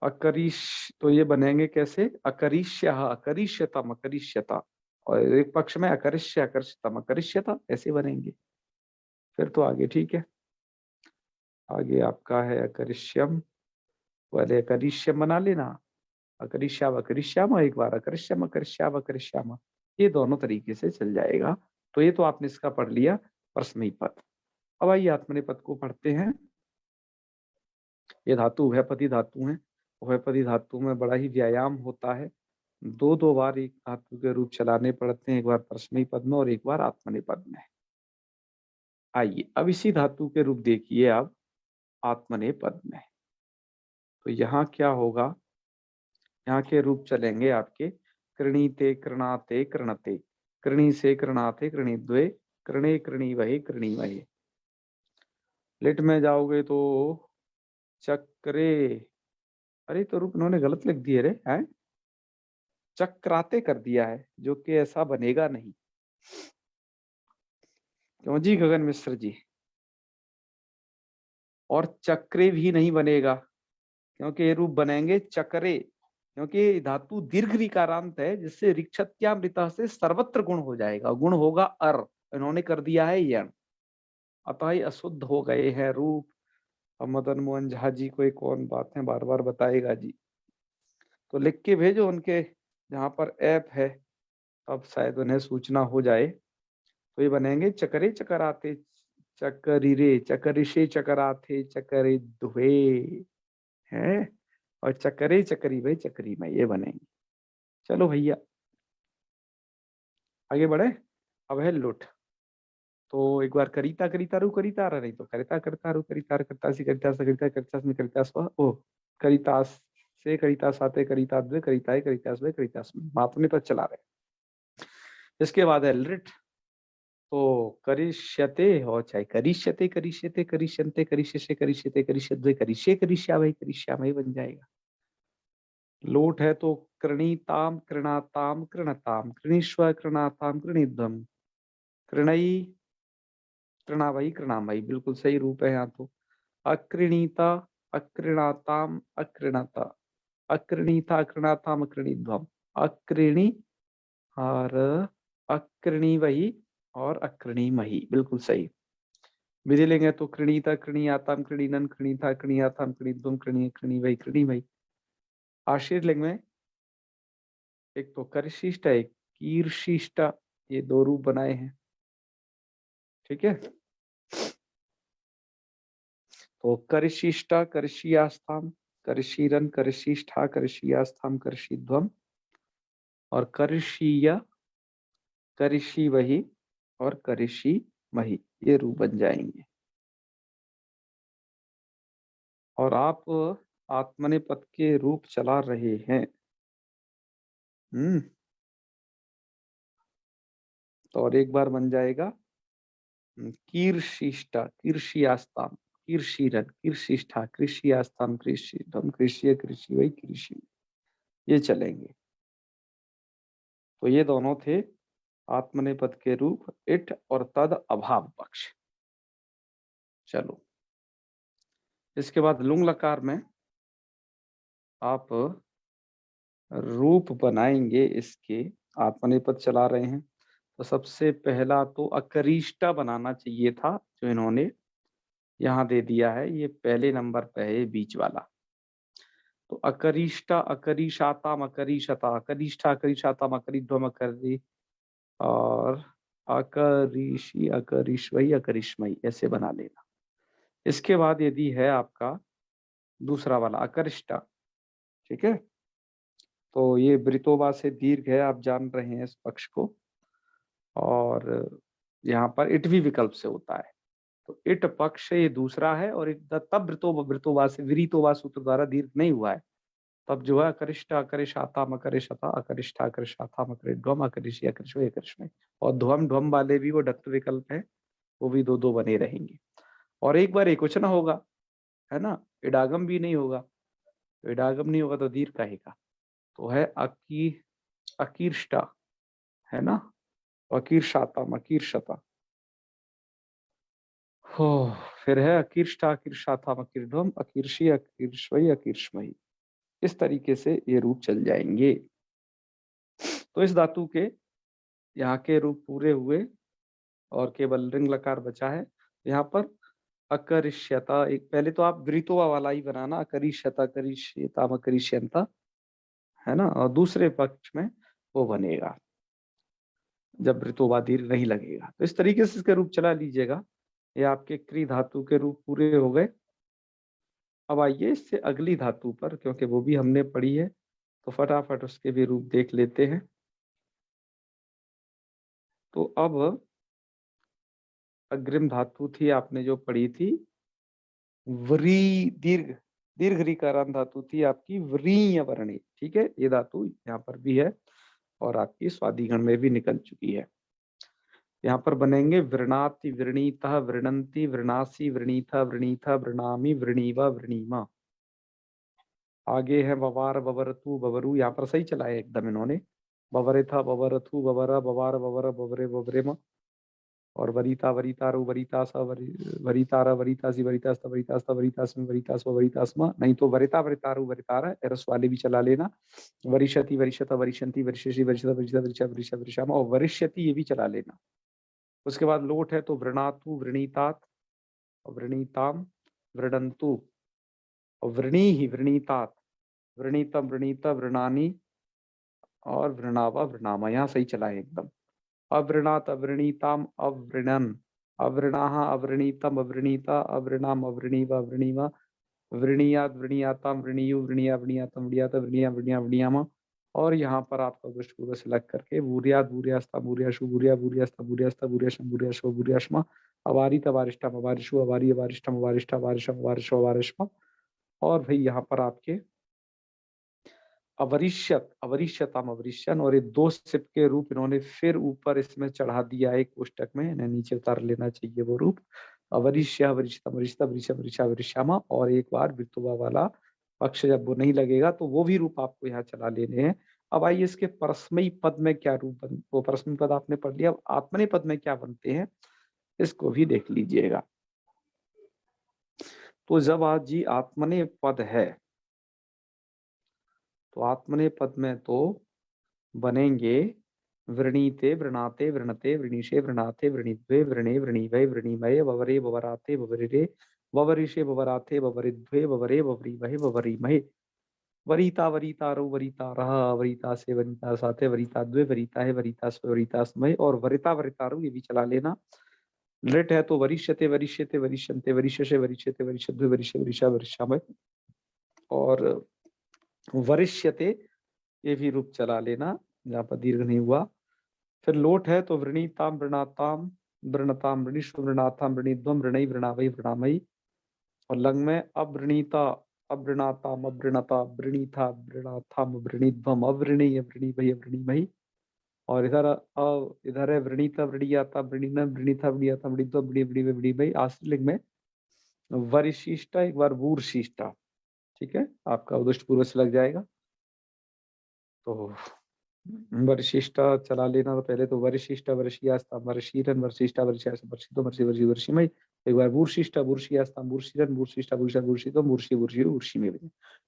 अकरीश, तो ये बनेंगे कैसे, अकरीष्य, अकरीष्यतम, अकरीष्यता, और एक पक्ष में अकरिष्य, अकर्षतम, अकरिष्यता, ऐसे बनेंगे। फिर तो आगे ठीक है। आगे आपका है अकरिष्यम, पहले अकरिष्यम बना लेना, अकरिष्याव, अकरिष्याम, एक बार अकरिष्यम, अकरिष्याव, अकरिष्याम, ये दोनों तरीके से चल जाएगा। तो ये तो आपने इसका पढ़ लिया परस्मयी पद। अब आइए आत्मनेपद को पढ़ते हैं। ये धातु उभयपदी धातु है। उभयपदी धातु में बड़ा ही व्यायाम होता है, दो दो बार एक धातु के रूप चलाने पड़ते हैं, एक बार परस्मयी पद में और एक बार आत्मनेपद में। आइए अब इसी धातु के रूप देखिए आप आत्मनेपद में। तो यहाँ क्या होगा, यहाँ के रूप चलेंगे आपके कृणीते, कृणाते, कृणते, कृणी से कृणाते, कृणीद्वे, कृणे, कृणी वही, कृणी वही। लिट में जाओगे तो चक्रे, अरे तो रूप इन्होंने गलत लिख दिए रे, है चक्राते कर दिया है, जो कि ऐसा बनेगा नहीं। क्यों जी गगन मिश्र जी? और चक्रे भी नहीं बनेगा, क्योंकि ये रूप बनेंगे चक्रे, क्योंकि धातु दीर्घ ऋकारांत है, जिससे ऋक्षत्यामृत से सर्वत्र गुण हो जाएगा, गुण होगा अर, इन्होंने कर दिया है यण, अतः ही अशुद्ध हो गए हैं रूप। अब मदन मोहन झा जी को एक कौन बात है बार बार बताएगा जी, तो लिख के भेजो उनके जहाँ पर ऐप है, अब शायद उन्हें सूचना हो जाए। तो ये बनेंगे चकरे, चकराते, चकरिरे, चकरिशे, चकराथे, चकरे दुहे, है, और चकरे, चकरी भाई, चकरी में, ये बनेंगे। चलो भैया आगे बढ़े। अब है लुट। तो एक बार करिता करितारु करितारा, नहीं तो करिता करतारु करितार करतासी करितास करिता करितास में करितास ओ करितास से करितास आते करितास में करिताए करितास में करितास में मापने पर चला रहे। इसके बाद है लिट, तो करिष्यते हो चाहे करिष्यते करिष्यते करिष्यन्ते करिष्यसे करिष्यते करिष्यद्वे करिष्ये करिष्यामहि करिष्यामहि बन जाएगा। लोट है तो कृणीताम कृणाताम कृणताम कृणीष्व कृणाताम कृणीध्वम कृणई कृणावही कृणामयी, बिल्कुल सही रूप है यहाँ तो। अकृणीता अकृणाताम अकृणता अकृणीता अकृणाताम अकृणीध्वम अकृणी और अकृणी वही और अकृणी मही, बिल्कुल सही। विधि लेंगे तो कृणीता कृणीयाताम कृणीनन कृणीता कृणीयाताम कृणीध्वम कृणी कृणी वही कृणी वही। आशीर लिंग में एक तो करशिष्ट है एक कीर्षिष्ट, ये दो रूप बनाए हैं, ठीक है। तो करशिष्टा करशियास्थाम करशीरन करशिष्ठा करशियास्थाम करशिध्वम और करशीय करिशी वही और करिशी मही, ये रूप बन जाएंगे। और आप आत्मनेपद के रूप चला रहे हैं। तो और एक बार बन जाएगा कीर्षिष्टा कीर्षियास्ताम कीर्षिरन कीर्षिष्ठा कृषियास्ताम कृषिधम कृषि कृषि वही कृषि, ये चलेंगे। तो ये दोनों थे आत्मनेपद के रूप, इट और तद अभाव पक्ष। चलो इसके बाद लुंग लकार में आप रूप बनाएंगे इसके, आत्मनेपद चला रहे हैं तो सबसे पहला तो अकरिष्टा बनाना चाहिए था, जो इन्होंने यहाँ दे दिया है, ये पहले नंबर पे है बीच वाला। तो अकरिष्टा अकरिशाताम अकरिशता अकरिष्ठा अकरिशाताम अकरिध्वम अकरि और अकरिशी अकरिश्वई अकरिश्मई, ऐसे बना लेना। इसके बाद यदि है आपका दूसरा वाला अकरिष्टा, ठीक है, तो ये वृतोबा से दीर्घ है, आप जान रहे हैं इस पक्ष को, और यहाँ पर इट भी विकल्प से होता है। तो इट पक्ष ये दूसरा है, और तब वृतोबा से विरीतोबा सूत्र द्वारा दीर्घ नहीं हुआ है, तब जो है अकरिष्टा अकरिशाताम अकरिशता अकरिष्ठा अकरिशाताम अकरिध्वम अकरिशी अकरिश्वई अकरिश्मई, और ध्वम ध्वम वाले भी वो डक्त विकल्प है, वो भी दो दो बने रहेंगे। और एक बार एक वचन होगा, है ना, इडागम भी नहीं होगा, तो इडागम नहीं होगा तो दीर्घ कहेगा, तो है अकीर्ष्टा, है ना, अकीर्षाताम अकीर्षता हो, फिर है अकीर्ष्टा अकीर्षाताम अकीर्ध्वम अकीर्षी अकीर्ष्वई अकीर्ष्मई। इस तरीके से ये रूप चल जाएंगे। तो इस धातु के यहाँ के रूप पूरे हुए और केवल रिंग लकार बचा है। यहाँ पर अकरिष्यता, एक पहले तो आप वृतोवा वाला ही बनाना, अकरिष्यता करिष्यताम अकरिष्यंता, है ना, और दूसरे पक्ष में वो बनेगा जब ऋतुवा दीर्घ नहीं लगेगा। तो इस तरीके से इसके रूप चला लीजिएगा। ये आपके क्री धातु के रूप पूरे हो गए। अब आइए इससे अगली धातु पर, क्योंकि वो भी हमने पढ़ी है, तो फटाफट उसके भी रूप देख लेते हैं। तो अब अग्रिम धातु थी आपने जो पढ़ी थी, व्री दीर्घ दीर्घ ऋकारांत धातु थी आपकी व्रीय वर्णी, ठीक है, ये धातु यहाँ पर भी है और आपकी स्वादिगण में भी निकल चुकी है। यहाँ पर बनेंगे वृणाति वृणीतः वृणंती वृणासी वृणीथा वृणीथा वृणामी वृणीवा वृणीमा। आगे है बवार बवरतु बवरु, यहाँ पर सही चला है एकदम इन्होंने, बवरे था बवरथु बवरा बवार बवर बवरे बवरेमा, और वरिता वरितारु वरितासा वरितारा वरितासी वरितास्ता वरितास्ता वरितास्म वरितास्व वरितास्मा, नहीं तो वरिता वरितारु वरितारा, एरस वाले भी चला लेना, वरिष्यति वरिष्यता वरिष्यंती वरिष्यसी वरिष्यता वरिष्यता वरिष्या वरिष्या वरिष्यामा, और वरिष्यति ये भी चला लेना। उसके बाद लोट है तो वृणातु वृणीतात वृणीताम वृणंतु, वृणी ही वृणीतात वृणीतम वृणीता वृणानी और वृणावा वृणामा, यहाँ सही चला है एकदम। अवृणात अवृणीताम अवृणन अवृणाहा अवृणीतम अवृणीता अवृणाम अवृणीवा वृणीमा वृणीयात वृणीयाताम वृणीयु वृणीया वृणीयातम वृणीयाता वृणीया वृणीया वृणीयामा, और यहाँ पर आपका दृष्टिपूर्व से लग करके बूरियात बूरियास्ता बूरियाशु बूरिया बूरियास्ता बूरियास्ता बूरियाशम बूरियाशो बूरियाशमा अवारित अवारिष्टम अवारिशु अवारी अवारिष्टम अवारिष्टा अवारिशम अवारिशो अवारिशम। और भाई यहाँ पर आपके अवरिष्यत अवरिष्यताम अवरिष्यन, और ये दो सिप के रूप इन्होंने फिर ऊपर इसमें चढ़ा दिया एक कोष्टक में, इन्हें नीचे उतार लेना चाहिए वो रूप। अवरिष्य अवरिष्यतम अवरिष्यता अवरिष्य अवरिष्य अवरिष्यामा, और एक बार वितुवा वाला पक्ष जब वो नहीं लगेगा तो वो भी रूप आपको यहाँ चला लेने हैं। अब आइए इसके परस्मयी पद में क्या रूप वो परस्मयी पद आपने पढ़ लिया, अब आत्मनेय पद में क्या बनते हैं इसको भी देख लीजिएगा। तो जब आज जी आत्मनेय पद है तो आत्मनेय पद में तो बनेंगे वृणीते वृणाते वृणते वृणीशे वृणाते वृणीद्वे वृणे वृणीवै वृणीमये ववरे ववराते ववरिरे ववरिषे ववराते ववरिद्वे ववरे ववरीमहे ववरीमहे वरिता वरितारो वरितारः वरिता से वरिता साथे वरिता द्वे वरिता है वरिता स्व वरिता स्मय, और वरिता वरितारो ये भी चला लेना। लृट है तो वरिष्यते वरिष्यते वरिष्यन्ते वरिष्यसे वरिष्यते वरिष्यद्वे वरिष्य वरिषा वरिष्यामय, और वरिष्यते ये भी रूप चला लेना जहाँ पर दीर्घ नहीं हुआ। फिर लोट है तो वृणीताम वृणाताम वृणताम वृणीष्व वृणाताम वृणीध्वम वृणई वृणावई वृणामयी, और लंग में अवृणीता अवृणाताम अवृणता वृणीथा वृणाथाम वृणीध्वम अवृणीय वृणीभई वृणीमयी, और इधर है वृणीता वृणीयाता वृणीन वृणीथा वृणीयाता वृणीध्वम वृणी वृणी वृणीमयी। आश्रलिंग में वरिशिष्टा एक बार वूर्शिष्टा, ठीक है, आपका उदुष्ट पूर्व से लग जाएगा। तो वरिशिष्टा चला लेना, तो पहले तो वरिशिष्टा वर्षियास्ता वर्षीरन वर्षिष्टा वर्षियास्ता वर्षितो वर्षि वर्षि वर्षिमय, एक बार वूर्शिष्टा वूर्षियास्ता वूर्षिरन वूर्शिष्टा वूर्षा वूर्षितो वूर्षि वूर्षि वूर्षिमय।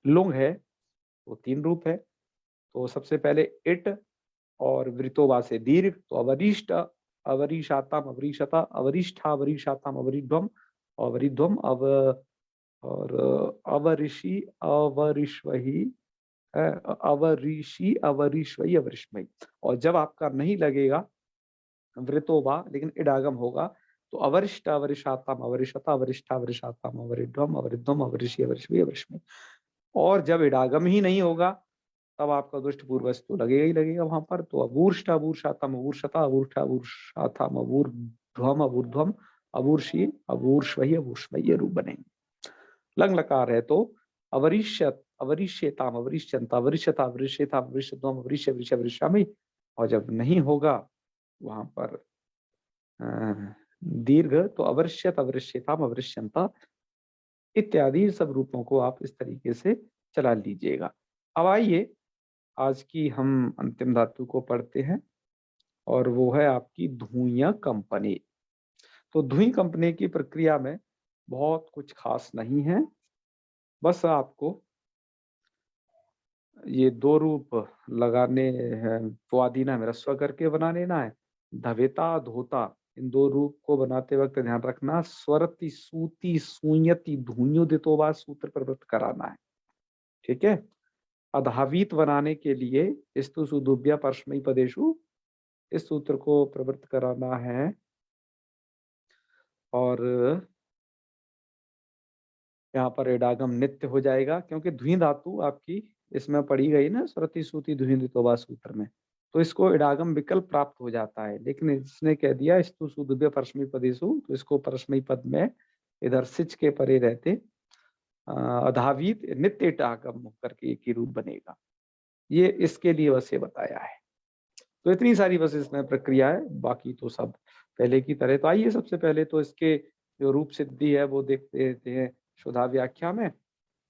लुंग है तो तीन रूप है, तो सबसे पहले इट और वृतोवा से दीर्घ, तो अवरिष्ट अवरिषाताम अवरिषता अवरिष्ठा अवरिषाताम अवरिध्वम अवरिध्वम अव और अवऋषि अवरिष्वही अवऋषि अवरिष्वई अवरिष्मयी। और जब आपका नहीं लगेगा वृतोबा लेकिन इडागम होगा तो अवरिष्ट अवरिषाताम अवरिषता अवरिष्ठा अवरिषाताम अवरिध्वम अवरिध्वम अवरिषि अवरिष्वई अवरिष्मयी। और जब इडागम ही नहीं होगा तब आपका दुष्ट पूर्वज तो लगेगा ही लगेगा वहां पर, तो अबूर्ष्ट अबूर्षातम अबूर्षता अबूर्षा अबूर्षाथम अबूर्ध्वम अबूर्ध्वम अबूर्षि अबूर्ष्वही अबूर्ष्मयी रूप बनेंगे। लंग लकार है तो अवरिष्यत अवरिष्यताम अवरिष्यंता अवरिष्यता अवरिष्यता अवरिष्यध्वम अवरिष्य वृष वृषामि, और जब नहीं होगा वहां पर दीर्घ तो अवरिष्यत अवरिष्यताम अवरिष्यंता इत्यादि सब रूपों को आप इस तरीके से चला लीजिएगा। अब आइए आज की हम अंतिम धातु को पढ़ते हैं, और वो है आपकी धुइयां कंपनी। तो धुई कंपनी की प्रक्रिया में बहुत कुछ खास नहीं है, बस आपको ये दो रूप लगाने हैं, वादीना में रस्व करके बना लेना है। धवेता धोता इन दो रूप को बनाते वक्त ध्यान रखना स्वरति सूती सुयति धुन्युदितोवा सूत्र प्रवृत्त कराना है, ठीक है। अधावीत बनाने के लिए स्तु सुदुभ्या परस्मयी पदेशु इस सूत्र को प्रवृत्त कराना है, और यहाँ पर इडागम नित्य हो जाएगा क्योंकि धुई धातु आपकी इसमें पड़ी गई ना स्वरति सूती धुइंदितोवा सूत्र में, तो इसको इडागम विकल्प प्राप्त हो जाता है। लेकिन इसने कह दिया स्तु सुदुभ्य परस्मयी पदेशु, तो इसको परस्मयी पद में इधर सिच के परे रहते अधावीत नित्य इडागम करके एक ही रूप बनेगा। ये इसके लिए बस ये बताया है। तो इतनी सारी बस इसमें प्रक्रिया है, बाकी तो सब पहले की तरह। तो आइए सबसे पहले तो इसके जो रूप सिद्धि है वो देखते हैं शुद्धा व्याख्या में,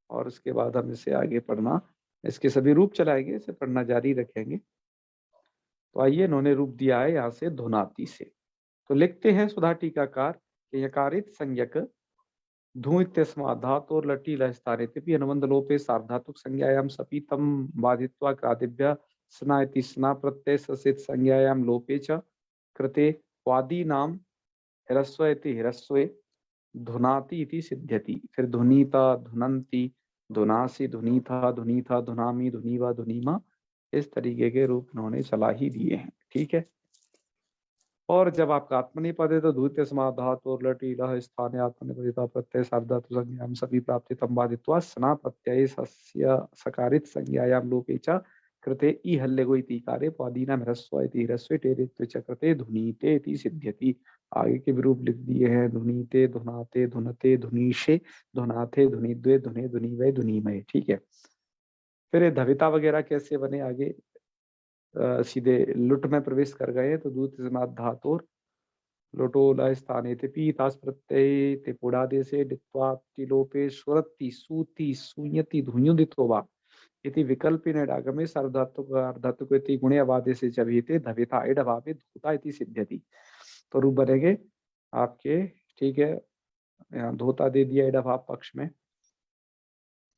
और उसके बाद हम इसे आगे पढ़ना, इसके सभी रूप चलाएंगे, इसे पढ़ना जारी रखेंगे। तो आइए इन्होंने रूप दिया है यहाँ से धुनाती से, तो लिखते हैं सुधा टीकाकार कि यकारित संज्ञक धू इत्यस्मात् धातोर लटी लहस्तारिति अनुबंध लोपे सार्वधातुक संज्ञायाम सपीतम बाधित्वा क्रादिभ्य स्ना इति स्ना प्रत्यय ससित संज्ञायाम लोपे च कृते वादी नाम हिरस्व इति हिरस्वे धुनाति इति सिद्ध्यति। फिर धुनीता धुनंती धुनासी धुनीथा धुनीथा धुनामी धुनीवा धुनीमा, इस तरीके के रूप उन्होंने चला ही दिए हैं, ठीक है। और जब आपका आत्मनिपद है तो द्वितीय समाधातु और लटी लह स्थाने आत्मनिपदिता प्रत्यय सार्वधातु संज्ञायाम सभी प्राप्ति तम बाधित्वा स्ना प्रत्यय सस्य सकारित संज्ञायाम लोपे च कृते ई हल्ले इति कारे पादीनाम ह्रस्व इति ह्रस्वे टेरित्व च कृते धुनीते इति सिद्ध्यति। आगे के विरूप लिख दिए हैं, धुनीते, धुनाते, धुनते, धुनीशे, धुनाथे, धुनीद्वे, धुने, धुनीवय, धुनीमय। ठीक है। फिर ये धविता वगैरह कैसे बने आगे, सीधे लुट में प्रवेश कर गए तो दूत समाद धातुर लोटोला स्थाने ते पीतास प्रत्यय ते पुड़ादेशे डित्वा तिलोपे स्वरति सूति सूयति धुन्युदितो वा इति विकल्पिने डागमे सार्वधातुक इति गुणे अवादेशे च भीते धविता इड भावे धूता इति सिद्ध्यति। तो रूप बनेंगे आपके, ठीक है, यहाँ धोता दे दिया इड भाव पक्ष में,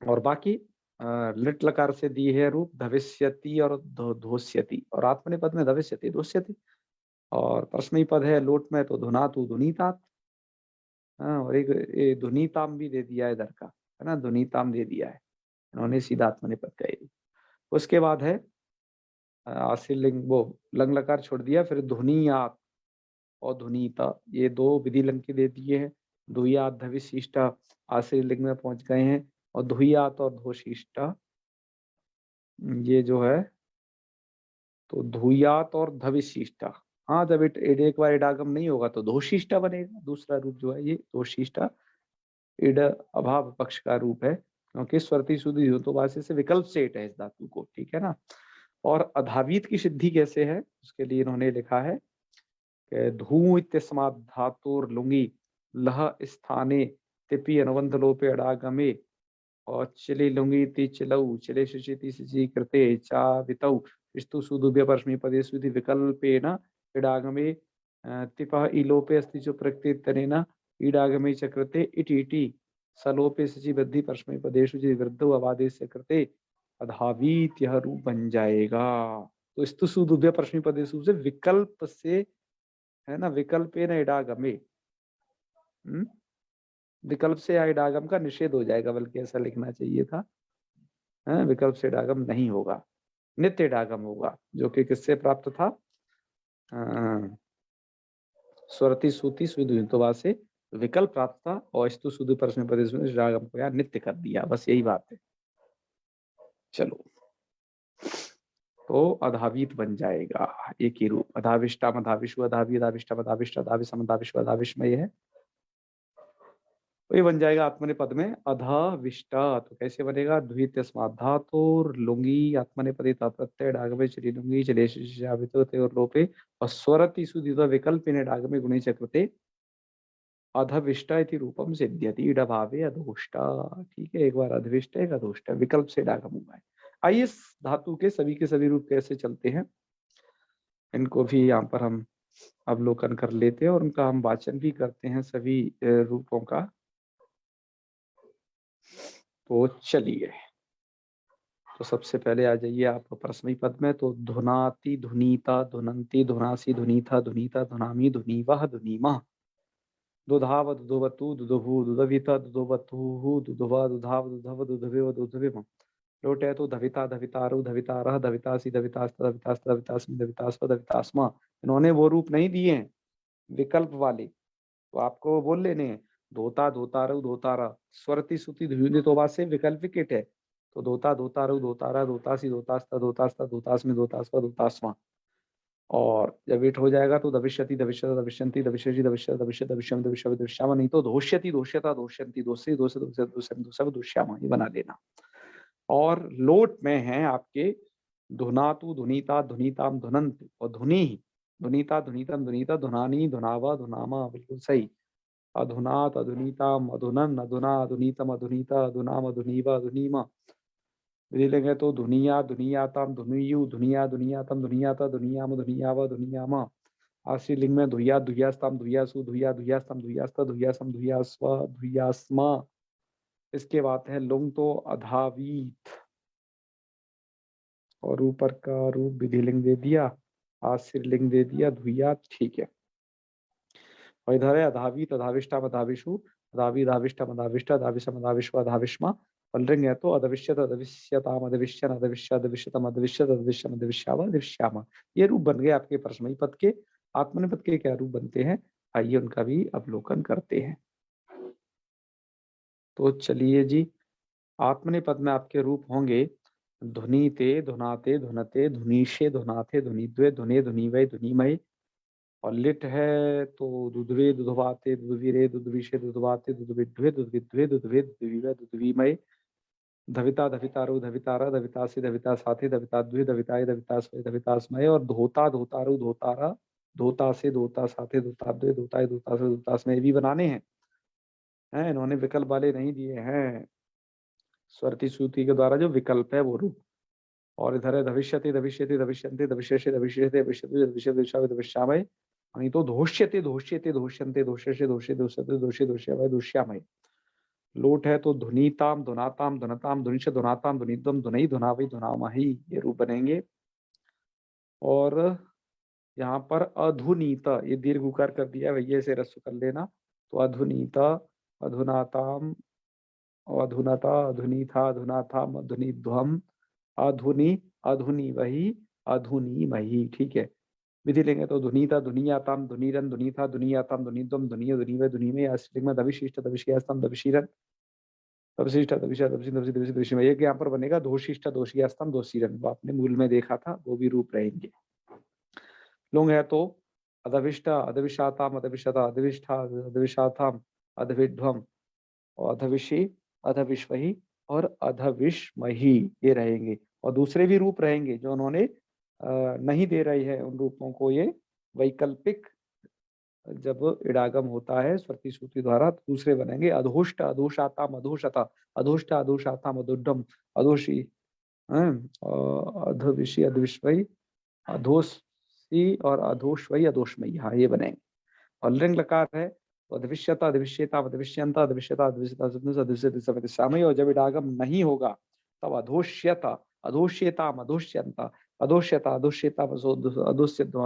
और बाकी लिट लकार से दी है रूप धविष्यति और धोष्यति, और आत्मनेपद में धविष्यति धोष्यति, और परस्मैपद पद है लोट में तो धुनातु धुनीतात, और एक धुनीताम भी दे दिया है इधर का, है ना, धुनीताम दे दिया है इन्होंने, सीधा आत्मनेपद का ही। उसके बाद है आशीलिंग वो लंग लकार छोड़ दिया, फिर धुनीयात और धुनीता, ये दो विधि लंग के दे दिए हैं। धुयात धविशिष्टा आशीलिंग में पहुंच गए हैं, और धुयात और धोशिष्टा ये जो है, तो धुयात और धविशिष्टा, हाँ जब एक बार इडागम नहीं होगा तो धोशिष्टा बनेगा, दूसरा रूप जो है ये धोशिष्टा इड अभाव पक्ष का रूप है, क्योंकि स्वरती शुद्धि तो भाषा से विकल्प से इट है इस धातु को, ठीक है ना। और अधावीत की सिद्धि कैसे है, उसके लिए इन्होंने लिखा है कि धू इत्यस्मात् धातुर लुंगी लह स्थाने तिपि अनुबंध लोपे अडागमे, और चिले लुंगी ति चिलऊ चिले शुचिति सिचि कृते चा वितौ स्तु सुदुभ्य परस्मै पदे सुधि विकल्पेन इडागमे तिपः इलोपे अस्ति च प्रकृतितनेन ईडागमे च कृते इति सलोपे सचि वृद्धि परस्मै पदेषु यदि वृद्धौ अवादेस्य कृते अधावीत यह रूप बन जाएगा। तो स्तु सुदुभ्य परस्मै पदेषु से विकल्प से, है ना, विकल्पेन इडागमे, विकल्प से या इडागम का निषेध हो जाएगा, बल्कि ऐसा लिखना चाहिए था, है? विकल्प से इडागम नहीं होगा, नित्य इडागम होगा, जो कि किससे प्राप्त था, स्वरती सूती सुधुवा से विकल्प प्राप्त था, और स्तु सुधु परस्मै पदेषु ने इडागम को यार नित्य कर दिया, बस यही बात है। चलो, तो अधावीत बन जाएगा एक ही रूप, अधाविष्टा मधाविषु अधावी अधाविष्टा मधाविष्ट अधाविषम अधाविश्व अधाविष्मय है, ये बन जाएगा आत्मनेपद में अधाविष्टा। तो कैसे बनेगा, द्वितीयस्मात् धातुर लुंगी आत्मनेपदे प्रत्यय डागमे चली लुंगी चलेशित और लोपे और स्वरति सुदित विकल्पिने डागमे गुणे चक्रते अधविष्टा इति रूपम सिद्ध्यति इड भावे अधोष्टा। ठीक है, एक बार अधविष्ट एक अधोष्टा, विकल्प से डागम हुआ है। आइए इस धातु के सभी रूप कैसे चलते हैं, इनको भी यहाँ पर हम अवलोकन कर लेते हैं, और उनका हम वाचन भी करते हैं सभी रूपों का। तो चलिए, तो सबसे पहले आ जाइए आप परस्मै पद में, तो धुनाति धुनीता धुनंती धुनासी धुनीथा धुनीता धुनामी धुनीवह धुनीमा, दुधाव दुधवतु दुधभु दुधविता दुधवतु दुधवा दुधाव दुधव दुधवेव दुधविम, लोटे तो धविता धवितारु धवितारह धवितासी धवितास्त धवितास्त धवितास्मि धवितास्व धवितास्मा। इन्होंने वो रूप नहीं दिए हैं विकल्प वाले, तो आपको बोल लेने हैं धोता धोतारु धोतारा, स्वरति सुति धुनितोबा से विकल्पिक इट है, तो धोता धोतारु धोतारा धोतासी धोतास्ता धोतास्ता धोतास्मि धोतास्वा धोतास्मा, और जब इट हो जाएगा तो दविष्यति दविष्यत दविष्यन्ति दविष्यसि दविष्यत दविष्यत दविष्यम दविष्यव दविष्यामा, नहीं तो धोष्यति धोष्यता धोष्यन्ति दोषि दोष दोषत दोषम दोषव दोष्यामा, ये बना लेना। और लोट में है आपके धुनातु धुनीता धुनीताम धुनंतु और धुनी धुनीता धुनीतम धुनीता धुनानी धुनावा धुनामा, बिल्कुल सही। अधुनात अधुनीताम अधुनन अधुना अधुनीतम अधुनीता अधुनाम अधुनीवा अधुनीमा, विधि लेंगे तो धुनिया धुनियाताम धुनियु धुनिया धुनियातम धुनियाता धुनियाम धुनियावा धुनियामा, आशी लिंग में धुया धुयास्ताम धुयासु धुया धुयास्तम धुयास्ता धुयासम धुयास्वा धुयास्मा। इसके बाद है लुंग तो अधावीत, और ऊपर का रूप विधि लिंग दे दिया, आशीर लिंग दे दिया धुया, ठीक है। और इधर है अधावीत अधाविष्टा अधाविषु अधावी अधाविष्टा अधाविष्टा अधाविषम अधाविश्व अधाविष्मा, पलरिंग है तो अधविष्यत अधविष्यताम अधविष्यन अधविष्य अधविष्यतम अधविष्यत अधविष्यम अधविष्यावा अधविष्यामा। ये रूप बन गए आपके परस्मै पद के। आत्मनेपद के क्या रूप बनते हैं, आइए उनका भी अवलोकन करते हैं। तो चलिए जी, आत्मनेपद में आपके रूप होंगे धुनीते, धुनाते, धुनते, धुनीशे, धुनाथे, धुनीद्वे, धुने, धुनीवै, धुनीमय। और लिट है तो दुधवे, दुधवाते, दुधवीरे, दुधविशे, दुधवाते, दुधविद्वे, दुधविद्वे, दुधवे, दुधवीवै, दुधवीमय। धविता, धवितारो, धवितारा, धवितासे, धविता साथे, धविताद्वे, धविताय, धवितास्मय, धवितास्मय। और धोता, धोतारो, धोतारा, धोता से, धोता साथे, धोताद्वे, धोताय, धोतासे, धोतास्मय भी बनाने हैं। इन्होंने विकल्प वाले नहीं दिए हैं, स्वरती सूती के द्वारा जो विकल्प है वो रूप। और इधर है धविष्यति, धविष्यति, धविष्यन्ते, धविष्यसे, धविष्यते, धविष्यति, धविष्यति, धविष्यामि, धविष्यामय। नहीं तो धोष्यते, धोष्यते, धोष्यन्ते, धोष्यसे, धोष्ये, धोष्यते, धोष्ये, धोष्यामय, धोष्यामय। लोट है तो धुनीताम, धुनाताम, धुनताम, धुनिश, धुनाताम, धुनीतम, धुनई, धुनावई, धुनामहि, ये रूप बनेंगे। और यहाँ पर अधुनीता, ये दीर्घ उकार कर दिया भैया, इसे रस्व कर लेना। तो अधुनीता, अधुनाताम, अधुनता, अधुनीथा, अधुनाथाम, अधुनीध्वम, अधुनी, अधुनी वही, अधुनी मही। ठीक है, विधि लेंगे तो धुनीता, धुनीयाताम, धुनीरन, धुनीथा, धुनीयाताम, धुनीद्वम, धुनीय, धुनीवै, धुनीमय। अस्लिंग में धविशिष्ट, धविष्यास्तम, धविशीरन, धविशिष्ट, धविषा, धविषि, धविषि, धविषि, धविषिमय। एक यहाँ पर बनेगा दोषिष्ट, दोषियास्तम, दोषीरन। वो आपने मूल में देखा था, वो भी रूप रहेंगे। लुंग है तो अधविष्टा, अधविषाताम, अधविषता, अधविष्ठा, अधविषाताम, अधविध्वम, और अधविषी, अधविश्वही और अधविश्मही, ये रहेंगे। और दूसरे भी रूप रहेंगे जो उन्होंने नहीं दे रही है, उन रूपों को ये वैकल्पिक जब इडागम होता है स्वरती सूती द्वारा तो दूसरे बनेंगे। अधोष्ट, अधोषाताम, अधोषता, अधोष्ट, अधोषाताम, अधोड्डम, अधोषी, अधविषी, अधविश्वई, अधोसी और अधोश्वई, अधोषमयी। हाँ, ये बनेंगे। और लिंग लकार है तो अधविष्यता, अधविष्यता, अधविष्यंता, अधविष्यता, अधविष्यता, अधविष्यता। और जब इडागम नहीं होगा तब अधोष्यता, अधोष्यताम, अधोष्यंता, अधोष्यता, अधोष्यता,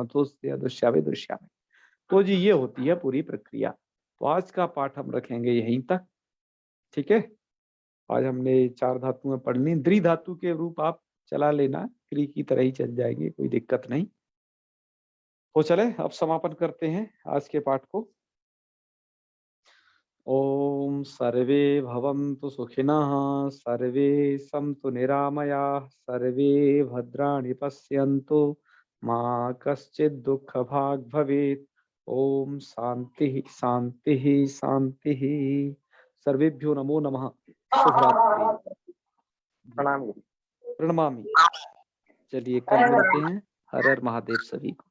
अधोष्यावे, दृश्यामे। तो जी ये होती है पूरी प्रक्रिया। तो आज का पाठ हम रखेंगे यहीं तक। ठीक है, आज हमने 4 धातुएं पढ़ ली। द्वि धातु के रूप आप चला लेना, क्री की तरह ही चल जाएंगे, कोई दिक्कत नहीं। तो चले अब समापन करते हैं आज के पाठ को। ओम सर्वे भवन्तु सुखिनः, सर्वे सन्तु निरामयाः, सर्वे भद्राणि पश्यन्तु, मा कश्चित् दुःखभाग् भवेत्। ओम शांति शांति शांति। सर्वेभ्यो नमो नमः। शुभरात्रि। प्रणाम। प्रणमामि। चलिए कल मिलते हैं। हर हर महादेव सभी को।